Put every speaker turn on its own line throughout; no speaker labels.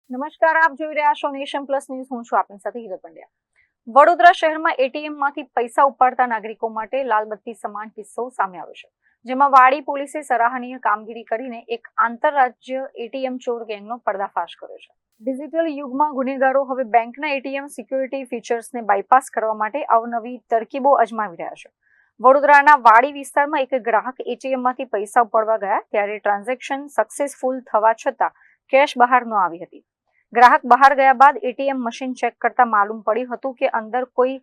નમસ્કાર, આપ જોઈ રહ્યા છો નેશન પ્લસ ન્યૂઝ. હું છું આપની સાથે હિરલ પંડ્યા. વડોદરા શહેરમાં એટીએમમાંથી પૈસા ઉપાડતા નાગરિકો માટે લાલબત્તી સમાન કિસ્સો સામે આવ્યો છે, જેમાં વાડી પોલીસે સરાહનીય કામગીરી કરીને એક આંતરરાજ્ય એટીએમ ચોર ગેંગનો પર્દાફાશ કર્યો છે. ડિજિટલ યુગમાં ગુનેગારો હવે બેંકના એટીએમ સિક્યુરિટી ફીચર્સને બાયપાસ કરવા માટે અવનવી તરકીબો અજમાવી રહ્યા છે. વડોદરાના વાડી વિસ્તારમાં એક ગ્રાહક એટીએમમાંથી પૈસા ઉપાડવા ગયા ત્યારે ટ્રાન્ઝેક્શન સક્સેસફુલ થવા છતાં કેશ બહાર ન આવી હતી. ગ્રાહક બહાર ગયા બાદ એટીએમ મશીન ચેક કરતા માલુમ પડ્યું હતું કે અંદર કોઈ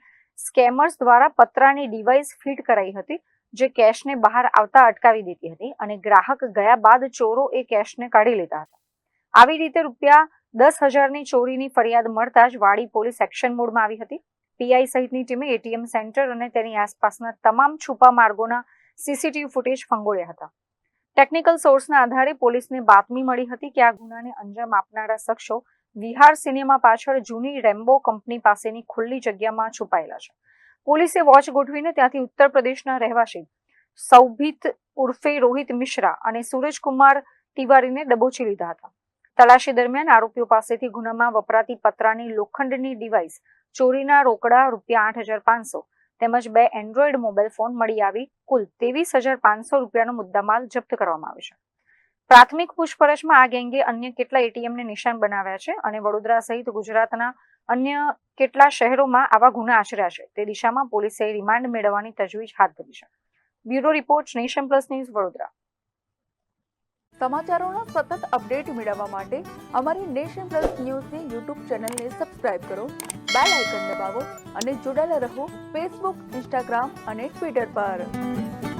સ્કેમર્સ દ્વારા પતરાની ડિવાઇસ ફીટ કરાઈ હતી, જે કેશને બહાર આવતા અટકાવી દેતી હતી અને ગ્રાહક ગયા બાદ ચોરો એ કેશને કાઢી લેતા હતા. આવી રીતે ₹10,000ની ચોરીની ફરિયાદ મળતા જ વાડી પોલીસ એક્શન મોડમાં આવી હતી. પીઆઈ સહિતની ટીમે એટીએમ સેન્ટર અને તેની આસપાસના તમામ છુપા માર્ગોના સીસીટીવી ફૂટેજ ખંગોળ્યા હતા. ટેકનિકલ સોર્સના આધારે પોલીસને બાતમી મળી હતી કે આ ગુનાને અંજામ આપનારા શખ્સો વિહાર સિનેમા પાછળ જૂની રેમ્બો કંપની પાસેની ખુલ્લી જગ્યામાં છુપાયેલા છે. પોલીસે વોચ ગોઠવીને ત્યાંથી ઉત્તર પ્રદેશના રહેવાસી સૌભિત ઉર્ફે રોહિત મિશ્રા અને સૂરજકુમાર તિવારીને દબોચી લીધા હતા. તલાશી દરમિયાન આરોપીઓ પાસેથી ગુનામાં વપરાતી પતરાની લોખંડની ડિવાઇસ, ચોરીના રોકડા ₹8,500 તેમજ 2 એન્ડ્રોઈડ મોબાઈલ ફોન મળી આવી કુલ ₹23,500નો મુદ્દામાલ જપ્ત કરવામાં આવ્યો છે. પ્રાથમિક પૂછપરછમાં આ ગેંગે અન્ય કેટલા એટીએમને નિશાન બનાવ્યા છે અને વડોદરા સહિત ગુજરાતના અન્ય કેટલા શહેરોમાં આવા ગુના આચર્યા છે તે દિશામાં પોલીસે રિમાન્ડ મેળવવાની તજવીજ હાથ ધરી છે. Bureau report, Nation Plus News, Vadodara.
સમાચારોનો સતત અપડેટ મેળવવા માટે અમારી નેશન પ્લસ ન્યૂઝની યુટ્યુબ ચેનલને સબસ્ક્રાઇબ કરો, બેલ આઇકન દબાવો અને જોડાયેલા રહો ફેસબુક, ઇન્સ્ટાગ્રામ અને ટ્વિટર પર.